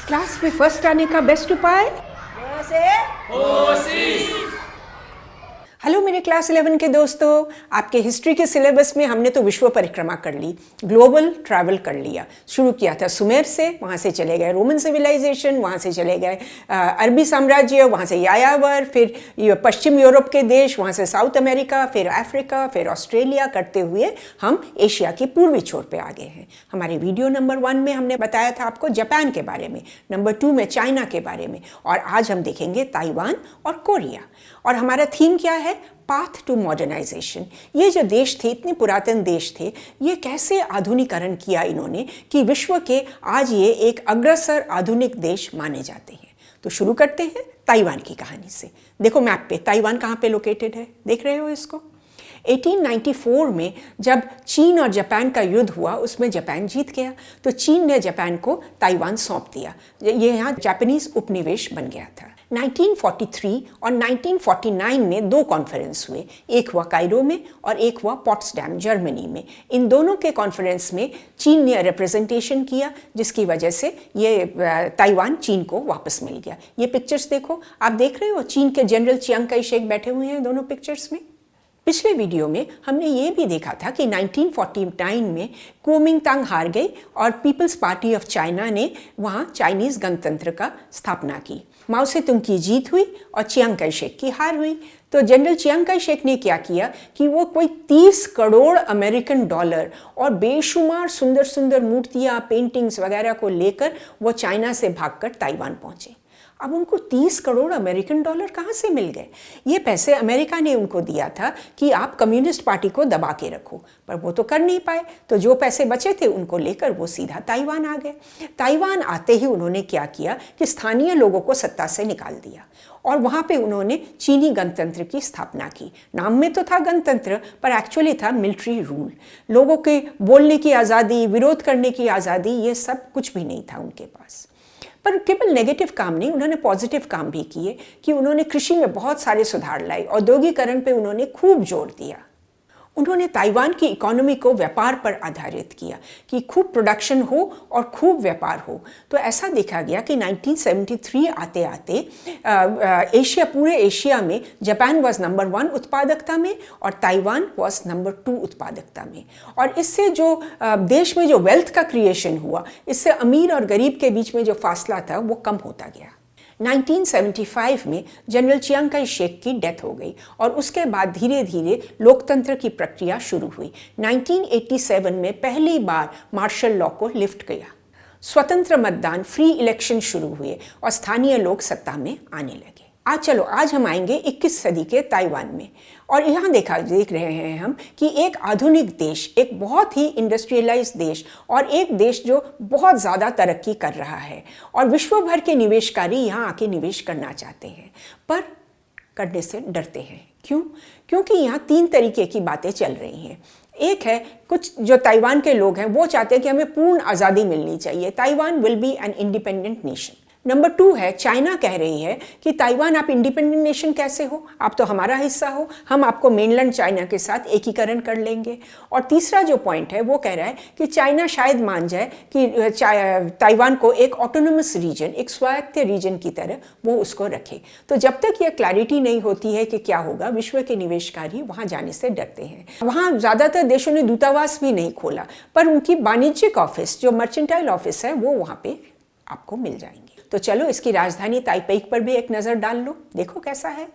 Class में first आने का बेस्ट उपाय हेलो मेरे क्लास 11 के दोस्तों, आपके हिस्ट्री के सिलेबस में हमने तो विश्व परिक्रमा कर ली, ग्लोबल ट्रैवल कर लिया। शुरू किया था सुमेर से, वहाँ से चले गए रोमन सिविलाइजेशन, वहाँ से चले गए अरबी साम्राज्य, वहाँ से यायावर, फिर पश्चिम यूरोप के देश, वहाँ से साउथ अमेरिका, फिर अफ्रीका, फिर ऑस्ट्रेलिया करते हुए हम एशिया के पूर्वी छोर पे आ गए हैं। हमारे वीडियो नंबर 1 में हमने बताया था आपको जापान के बारे में, नंबर 2 में चाइना के बारे में, और आज हम देखेंगे ताइवान और कोरिया। और हमारा थीम क्या है? Path to modernisation. ये जो देश थे, इतने पुरातन देश थे, ये कैसे आधुनिकरण किया इन्होंने कि विश्व के आज ये एक अग्रसर आधुनिक देश माने जाते हैं। तो शुरू करते हैं ताइवान की कहानी से। देखो मैप पे ताइवान कहाँ पे लोकेटेड है, देख रहे हो इसको? 1894 में जब चीन और जापान का युद्ध हुआ, उसमें जापान जीत गया, तो चीन ने जापान को ताइवान सौंप दिया। ये यहाँ जापानीज उपनिवेश बन गया था। 1943 और 1949 में 2 कॉन्फ्रेंस हुए, एक हुआ कायरो में और एक हुआ पोट्सडैम जर्मनी में। इन दोनों के कॉन्फ्रेंस में चीन ने रिप्रेजेंटेशन किया, जिसकी वजह से ये ताइवान चीन को वापस मिल गया। ये पिक्चर्स देखो, आप देख रहे हो चीन के जनरल चियांग काई शेक बैठे हुए हैं दोनों पिक्चर्स में। पिछले वीडियो में हमने ये भी देखा था कि 1949 में कुओमिंगतांग हार गई और पीपल्स पार्टी ऑफ चाइना ने वहाँ चाइनीज़ गणतंत्र का स्थापना की। माओ सेतुंग की जीत हुई और चियांग काई शेक की हार हुई। तो जनरल चियांग काई शेक ने क्या किया कि वो कोई 30 करोड़ अमेरिकन डॉलर और बेशुमार सुंदर सुंदर मूर्तियाँ, पेंटिंग्स वगैरह को लेकर वो चाइना से भागकर ताइवान पहुँचे। अब उनको 30 करोड़ अमेरिकन डॉलर कहाँ से मिल गए? ये पैसे अमेरिका ने उनको दिया था कि आप कम्युनिस्ट पार्टी को दबा के रखो, पर वो तो कर नहीं पाए। तो जो पैसे बचे थे उनको लेकर वो सीधा ताइवान आ गए। ताइवान आते ही उन्होंने क्या किया कि स्थानीय लोगों को सत्ता से निकाल दिया और वहाँ पे उन्होंने चीनी गणतंत्र की स्थापना की। नाम में तो था गणतंत्र, पर एक्चुअली था मिलिट्री रूल। लोगों के बोलने की आज़ादी, विरोध करने की आज़ादी, ये सब कुछ भी नहीं था उनके पास। पर केवल नेगेटिव काम नहीं, उन्होंने पॉजिटिव काम भी किए कि उन्होंने कृषि में बहुत सारे सुधार लाए, औद्योगिकरण पे उन्होंने खूब जोर दिया। उन्होंने ताइवान की इकोनॉमी को व्यापार पर आधारित किया कि खूब प्रोडक्शन हो और खूब व्यापार हो। तो ऐसा देखा गया कि 1973 आते आते एशिया, पूरे एशिया में जापान वॉज नंबर 1 उत्पादकता में और ताइवान वॉज नंबर 2 उत्पादकता में। और इससे जो देश में जो वेल्थ का क्रिएशन हुआ, इससे अमीर और गरीब के बीच में जो फासला था वो कम होता गया। 1975 में जनरल चियांग काई शेक की डेथ हो गई और उसके बाद धीरे धीरे लोकतंत्र की प्रक्रिया शुरू हुई। 1987 में पहली बार मार्शल लॉ को लिफ्ट किया, स्वतंत्र मतदान, फ्री इलेक्शन शुरू हुए और स्थानीय लोग सत्ता में आने लगे। आज हम आएंगे 21 सदी के ताइवान में। और यहाँ देख रहे हैं हम कि एक आधुनिक देश, एक बहुत ही इंडस्ट्रियलाइज देश और एक देश जो बहुत ज़्यादा तरक्की कर रहा है और विश्व भर के निवेशकारी यहाँ आके निवेश करना चाहते हैं, पर करने से डरते हैं। क्यों? क्योंकि यहाँ 3 तरीके की बातें चल रही हैं। एक है, कुछ जो ताइवान के लोग हैं वो चाहते हैं कि हमें पूर्ण आज़ादी मिलनी चाहिए, Taiwan will be an independent nation. Number 2 है, चाइना कह रही है कि ताइवान आप इंडिपेंडेंट नेशन कैसे हो, आप तो हमारा हिस्सा हो, हम आपको मेनलैंड चाइना के साथ एकीकरण कर लेंगे। और तीसरा जो पॉइंट है वो कह रहा है कि चाइना शायद मान जाए कि ताइवान को एक ऑटोनोमस रीजन, एक स्वायत्त रीजन की तरह वो उसको रखे। तो जब तक ये क्लैरिटी नहीं होती है कि क्या होगा, विश्व के निवेशकारी वहाँ जाने से डरते हैं। वहाँ ज़्यादातर देशों ने दूतावास भी नहीं खोला, पर उनकी वाणिज्यिक ऑफिस, जो मर्चेंटाइल ऑफिस है, वो वहाँ पे आपको मिल जाएंगे। तो चलो इसकी राजधानी ताइपेई पर भी एक नज़र डाल लो, देखो कैसा है।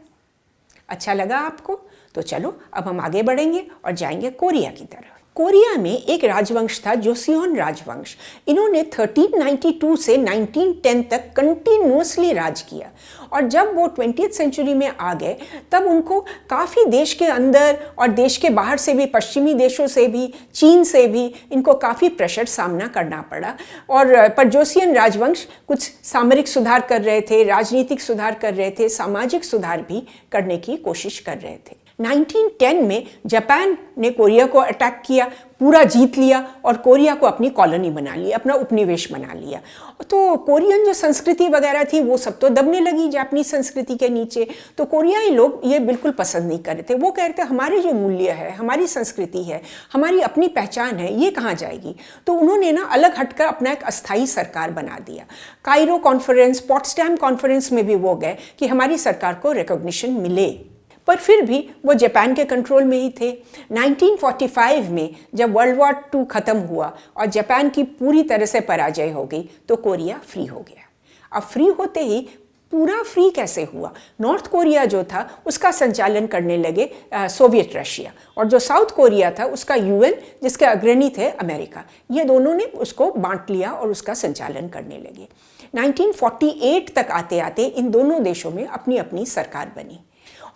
अच्छा लगा आपको? तो चलो अब हम आगे बढ़ेंगे और जाएंगे कोरिया की तरफ। कोरिया में एक राजवंश था, जोसियोन राजवंश। इन्होंने 1392 से 1910 तक कंटिन्यूसली राज किया और जब वो 20th सेंचुरी में आ गए तब उनको काफ़ी देश के अंदर और देश के बाहर से भी, पश्चिमी देशों से भी, चीन से भी इनको काफ़ी प्रेशर सामना करना पड़ा। और पर जोसियन राजवंश कुछ सामरिक सुधार कर रहे थे, राजनीतिक सुधार कर रहे थे, सामाजिक सुधार भी करने की कोशिश कर रहे थे। 1910 में जापान ने कोरिया को अटैक किया, पूरा जीत लिया और कोरिया को अपनी कॉलोनी बना लिया, अपना उपनिवेश बना लिया। तो कोरियन जो संस्कृति वगैरह थी वो सब तो दबने लगी जापानी संस्कृति के नीचे। तो कोरियाई लोग ये बिल्कुल पसंद नहीं कर रहे थे। वो कहते हमारे जो मूल्य है, हमारी संस्कृति है, हमारी अपनी पहचान है, ये कहाँ जाएगी। तो उन्होंने ना अलग हटकर अपना एक अस्थाई सरकार बना दिया। कायरो कॉन्फ्रेंस, पॉट्सडैम कॉन्फ्रेंस में भी वो गए कि हमारी सरकार को रिकॉग्निशन मिले, पर फिर भी वो जापान के कंट्रोल में ही थे। 1945 में जब वर्ल्ड वॉर II ख़त्म हुआ और जापान की पूरी तरह से पराजय हो गई तो कोरिया फ्री हो गया। अब फ्री होते ही पूरा फ्री कैसे हुआ? नॉर्थ कोरिया जो था उसका संचालन करने लगे सोवियत रशिया, और जो साउथ कोरिया था उसका UN, जिसके अग्रणी थे अमेरिका। ये दोनों ने उसको बांट लिया और उसका संचालन करने लगे। 1948 तक आते आते इन दोनों देशों में अपनी अपनी सरकार बनी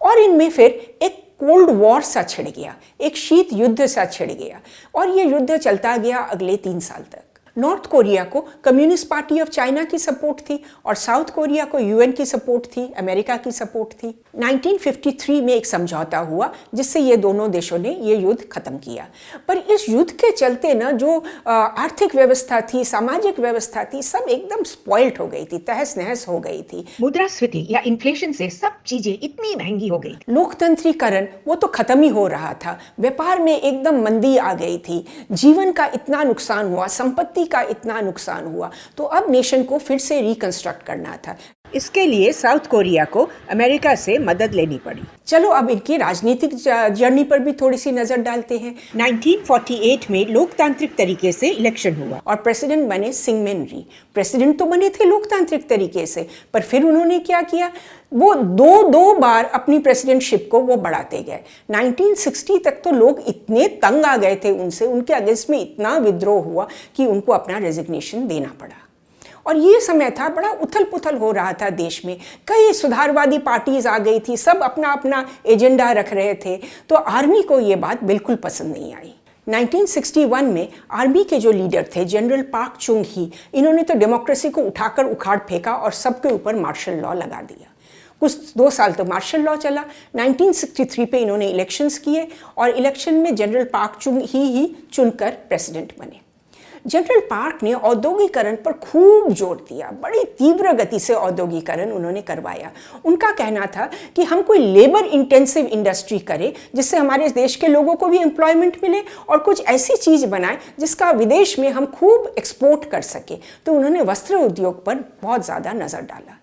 और इनमें फिर एक कोल्ड वॉर सा छिड़ गया, एक शीत युद्ध सा छिड़ गया, और ये युद्ध चलता गया अगले 3 साल तक। नॉर्थ कोरिया को कम्युनिस्ट पार्टी ऑफ चाइना की सपोर्ट थी और साउथ कोरिया को UN की सपोर्ट थी, अमेरिका की सपोर्ट थी। 1953 में एक समझौता हुआ जिससे ये दोनों देशों ने ये युद्ध खत्म किया। पर इस युद्ध के चलते ना जो आर्थिक व्यवस्था थी, सामाजिक व्यवस्था थी, सब एकदम स्पॉइल्ड हो गई थी, तहस नहस हो गई थी। मुद्रास्फीति या इन्फ्लेशन से सब चीजें इतनी महंगी हो गई। लोकतंत्रीकरण वो तो खत्म ही हो रहा था, व्यापार में एकदम मंदी आ गई थी, जीवन का इतना नुकसान हुआ, संपत्ति का इतना नुकसान हुआ। तो अब नेशन को फिर से रिकंस्ट्रक्ट करना था। इसके लिए साउथ कोरिया को अमेरिका से मदद लेनी पड़ी। चलो अब इनकी राजनीतिक जर्नी पर भी थोड़ी सी नजर डालते हैं। 1948 में लोकतांत्रिक तरीके से इलेक्शन हुआ और प्रेसिडेंट बने सिंगमेन री। प्रेसिडेंट तो बने थे लोकतांत्रिक तरीके से, पर फिर उन्होंने क्या किया, वो दो बार अपनी प्रेसिडेंटशिप को वो बढ़ाते गए। 1960 तक तो लोग इतने तंग आ गए थे उनसे, उनके अगेंस्ट में इतना विद्रोह हुआ कि उनको अपना रेजिग्नेशन देना पड़ा। और ये समय था, बड़ा उथल पुथल हो रहा था देश में, कई सुधारवादी पार्टीज आ गई थी, सब अपना अपना एजेंडा रख रहे थे। तो आर्मी को ये बात बिल्कुल पसंद नहीं आई। 1961 में आर्मी के जो लीडर थे जनरल पार्क चुंग ही, इन्होंने तो डेमोक्रेसी को उठाकर उखाड़ फेंका और सबके ऊपर मार्शल लॉ लगा दिया। कुछ 2 साल तो मार्शल लॉ चला। 1963 पे इन्होंने इलेक्शंस किए और इलेक्शन में जनरल पार्क चुंग ही चुनकर प्रेसिडेंट बने। जनरल पार्क ने औद्योगिकरण पर खूब जोर दिया, बड़ी तीव्र गति से औद्योगिकरण उन्होंने करवाया। उनका कहना था कि हम कोई लेबर इंटेंसिव इंडस्ट्री करें जिससे हमारे देश के लोगों को भी एम्प्लॉयमेंट मिले और कुछ ऐसी चीज़ बनाएं जिसका विदेश में हम खूब एक्सपोर्ट कर सके। तो उन्होंने वस्त्र उद्योग पर बहुत ज़्यादा नज़र डाला।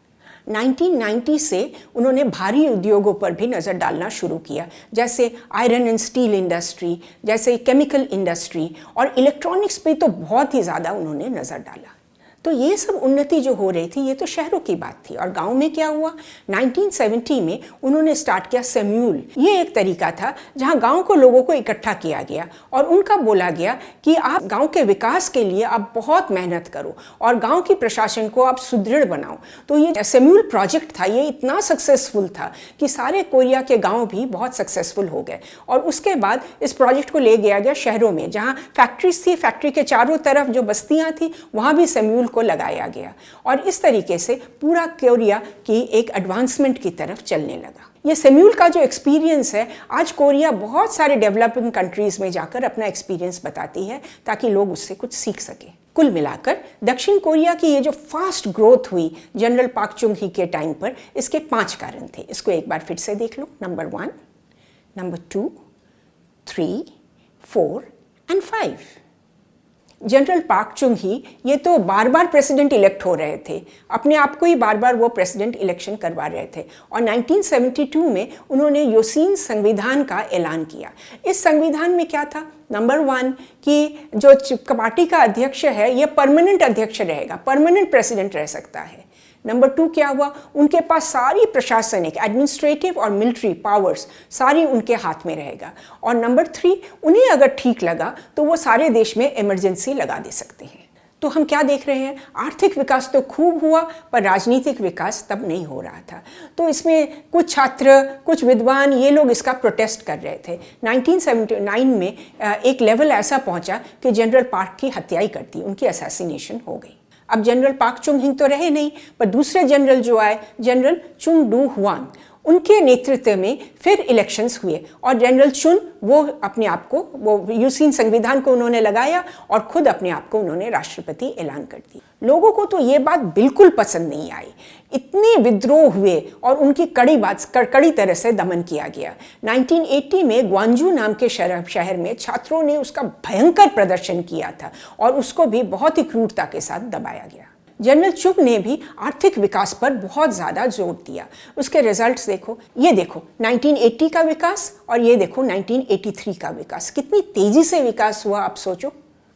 1990 से उन्होंने भारी उद्योगों पर भी नज़र डालना शुरू किया, जैसे आयरन एंड स्टील इंडस्ट्री, जैसे केमिकल इंडस्ट्री, और इलेक्ट्रॉनिक्स पे तो बहुत ही ज़्यादा उन्होंने नज़र डाला। तो ये सब उन्नति जो हो रही थी ये तो शहरों की बात थी। और गांव में क्या हुआ, 1970 में उन्होंने स्टार्ट किया सेम्यूल। ये एक तरीका था जहां गांव को लोगों को इकट्ठा किया गया और उनका बोला गया कि आप गांव के विकास के लिए आप बहुत मेहनत करो और गांव की प्रशासन को आप सुदृढ़ बनाओ। तो ये सेम्यूल प्रोजेक्ट था, ये इतना सक्सेसफुल था कि सारे कोरिया के गाँव भी बहुत सक्सेसफुल हो गए। और उसके बाद इस प्रोजेक्ट को ले गया गया शहरों में, जहाँ फैक्ट्रीज थी, फैक्ट्री के चारों तरफ जो बस्तियाँ थी वहाँ भी सेम्यूल को लगाया गया और इस तरीके से पूरा कोरिया की एक एडवांसमेंट की तरफ चलने लगा। ये सेम्यूल का जो एक्सपीरियंस है, आज कोरिया बहुत सारे डेवलपिंग कंट्रीज में जाकर अपना एक्सपीरियंस बताती है ताकि लोग उससे कुछ सीख सके। कुल मिलाकर दक्षिण कोरिया की ये जो फास्ट ग्रोथ हुई जनरल पार्क चुंग ही के टाइम पर, इसके 5 कारण थे। इसको एक बार फिर से देख लो। Number 1, number 2, 3, 4 and 5। General Park Chung Hee ये तो बार बार प्रेसिडेंट इलेक्ट हो रहे थे, अपने आप को ही बार बार वो प्रेसिडेंट इलेक्शन करवा रहे थे। और 1972 में उन्होंने योसीन संविधान का ऐलान किया। इस संविधान में क्या था, नंबर 1 कि जो पार्टी का अध्यक्ष है ये परमानेंट अध्यक्ष रहेगा, परमानेंट प्रेसिडेंट रह सकता है। नंबर 2 क्या हुआ, उनके पास सारी प्रशासनिक, एडमिनिस्ट्रेटिव और मिलिट्री पावर्स सारी उनके हाथ में रहेगा। और नंबर 3, उन्हें अगर ठीक लगा तो वो सारे देश में इमरजेंसी लगा दे सकते हैं। तो हम क्या देख रहे हैं, आर्थिक विकास तो खूब हुआ पर राजनीतिक विकास तब नहीं हो रहा था। तो इसमें कुछ छात्र, कुछ विद्वान, ये लोग इसका प्रोटेस्ट कर रहे थे। 1979 में एक लेवल ऐसा पहुंचा कि जनरल पार्क की हत्या ही कर दी, उनकी असैसिनेशन हो गई। अब जनरल पार्क चुंग हिंग तो रहे नहीं, पर दूसरे जनरल जो आए, जनरल चुंग डू हुआंग, उनके नेतृत्व में फिर इलेक्शंस हुए और जनरल चुन वो अपने आप को वो यूसीन संविधान को उन्होंने लगाया और खुद अपने आप को उन्होंने राष्ट्रपति ऐलान कर दी। लोगों को तो ये बात बिल्कुल पसंद नहीं आई, इतने विद्रोह हुए और उनकी कड़ी तरह से दमन किया गया। 1980 में ग्वांजू नाम के शहर में छात्रों ने उसका भयंकर प्रदर्शन किया था और उसको भी बहुत ही क्रूरता के साथ दबाया गया। जनरल चुग ने भी आर्थिक विकास पर बहुत ज़्यादा जोर दिया। उसके रिजल्ट्स देखो, ये देखो 1980 का विकास और ये देखो 1983 का विकास, कितनी तेज़ी से विकास हुआ आप सोचो।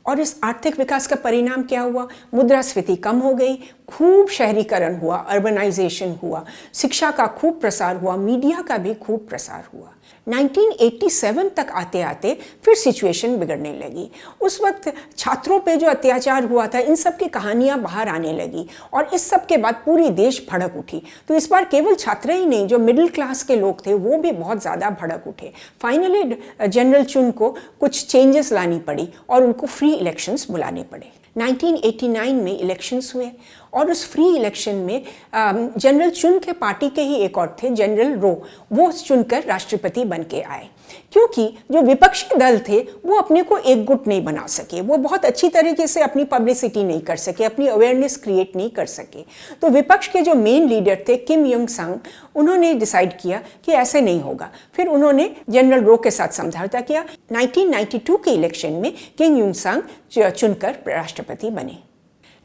और इस आर्थिक विकास का परिणाम क्या हुआ? मुद्रास्फीति कम हो गई, खूब शहरीकरण हुआ, अर्बनाइजेशन हुआ, शिक्षा का खूब प्रसार हुआ, मीडिया का भी खूब प्रसार हुआ। 1987 तक आते आते फिर सिचुएशन बिगड़ने लगी। उस वक्त छात्रों पे जो अत्याचार हुआ था, इन सब की कहानियां बाहर आने लगी और इस सब के बाद पूरी देश भड़क उठी। तो इस बार केवल छात्र ही नहीं, जो मिडिल क्लास के लोग थे वो भी बहुत ज़्यादा भड़क उठे। फाइनली जनरल चुन को कुछ चेंजेस लानी पड़ी और उनको फ्री इलेक्शंस बुलाने पड़े। 1989 में इलेक्शंस हुए और उस फ्री इलेक्शन में जनरल चुन के पार्टी के ही एक और थे, जनरल रो, वो चुनकर राष्ट्रपति बन के आए। क्योंकि जो विपक्षी दल थे वो अपने को एकजुट नहीं बना सके, वो बहुत अच्छी तरीके से अपनी पब्लिसिटी नहीं कर सके, अपनी अवेयरनेस क्रिएट नहीं कर सके। तो विपक्ष के जो मेन लीडर थे किम योंग सांग, उन्होंने डिसाइड किया कि ऐसे नहीं होगा। फिर उन्होंने जनरल रो के साथ समझौता किया। 1992 के इलेक्शन में किम योंग सांग चुनकर राष्ट्रपति बने।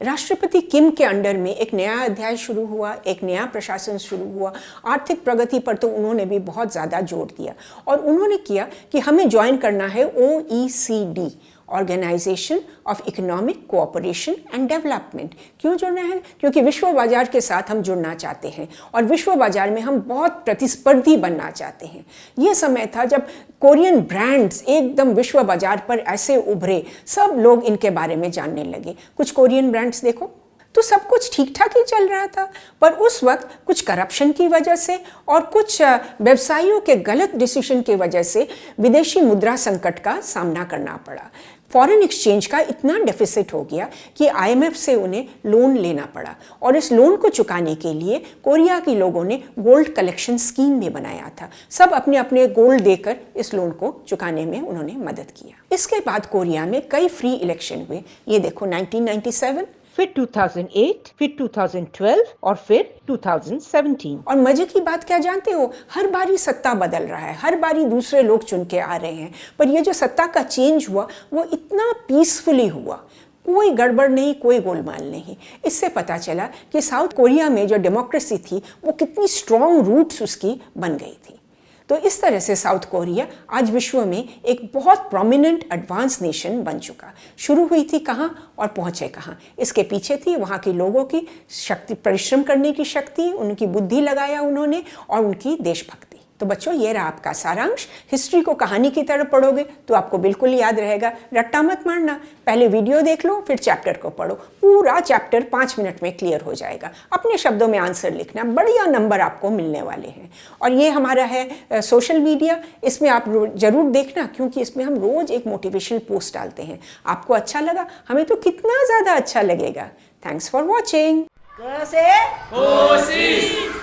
राष्ट्रपति किम के अंडर में एक नया अध्याय शुरू हुआ, एक नया प्रशासन शुरू हुआ। आर्थिक प्रगति पर तो उन्होंने भी बहुत ज़्यादा जोर दिया और उन्होंने किया कि हमें ज्वाइन करना है OECD, organisation of economic cooperation and development. क्यों जुड़ना है? क्योंकि विश्व बाजार के साथ हम जुड़ना चाहते हैं और विश्व बाजार में हम बहुत प्रतिस्पर्धी बनना चाहते हैं। ये समय था जब कोरियन ब्रांड्स एकदम विश्व बाजार पर ऐसे उभरे, सब लोग इनके बारे में जानने लगे। कुछ कोरियन ब्रांड्स देखो तो सब कुछ ठीक ठाक ही चल रहा था, पर उस वक्त कुछ करप्शन की वजह से और कुछ व्यवसायियों के गलत डिसीजन की वजह से विदेशी मुद्रा संकट का सामना करना पड़ा। फॉरेन एक्सचेंज का इतना डेफिसिट हो गया कि IMF से उन्हें लोन लेना पड़ा और इस लोन को चुकाने के लिए कोरिया के लोगों ने गोल्ड कलेक्शन स्कीम भी बनाया था। सब अपने अपने गोल्ड देकर इस लोन को चुकाने में उन्होंने मदद किया। इसके बाद कोरिया में कई फ्री इलेक्शन हुए। ये देखो 1997, फिर 2008, फिर 2012 और फिर 2017। और मजे की बात क्या जानते हो? हर बारी सत्ता बदल रहा है, हर बारी दूसरे लोग चुन के आ रहे हैं, पर ये जो सत्ता का चेंज हुआ वो इतना पीसफुली हुआ, कोई गड़बड़ नहीं, कोई गोलमाल नहीं। इससे पता चला कि साउथ कोरिया में जो डेमोक्रेसी थी वो कितनी स्ट्रॉन्ग रूट्स उसकी बन गई थी। तो इस तरह से साउथ कोरिया आज विश्व में एक बहुत प्रोमिनेंट एडवांस नेशन बन चुका। शुरू हुई थी कहाँ और पहुँचे कहाँ? इसके पीछे थी वहाँ के लोगों की शक्ति, परिश्रम करने की शक्ति, उनकी बुद्धि लगाया उन्होंने और उनकी देशभक्ति। तो बच्चों, ये रहा आपका सारांश। हिस्ट्री को कहानी की तरह पढ़ोगे तो आपको बिल्कुल याद रहेगा। रट्टा मत मारना, पहले वीडियो देख लो फिर चैप्टर को पढ़ो। पूरा चैप्टर 5 मिनट में क्लियर हो जाएगा। अपने शब्दों में आंसर लिखना, बढ़िया नंबर आपको मिलने वाले हैं। और ये हमारा है सोशल मीडिया, इसमें आप जरूर देखना क्योंकि इसमें हम रोज एक मोटिवेशनल पोस्ट डालते हैं। आपको अच्छा लगा? हमें तो कितना ज़्यादा अच्छा लगेगा। Thanks for watching. क से कोशिश।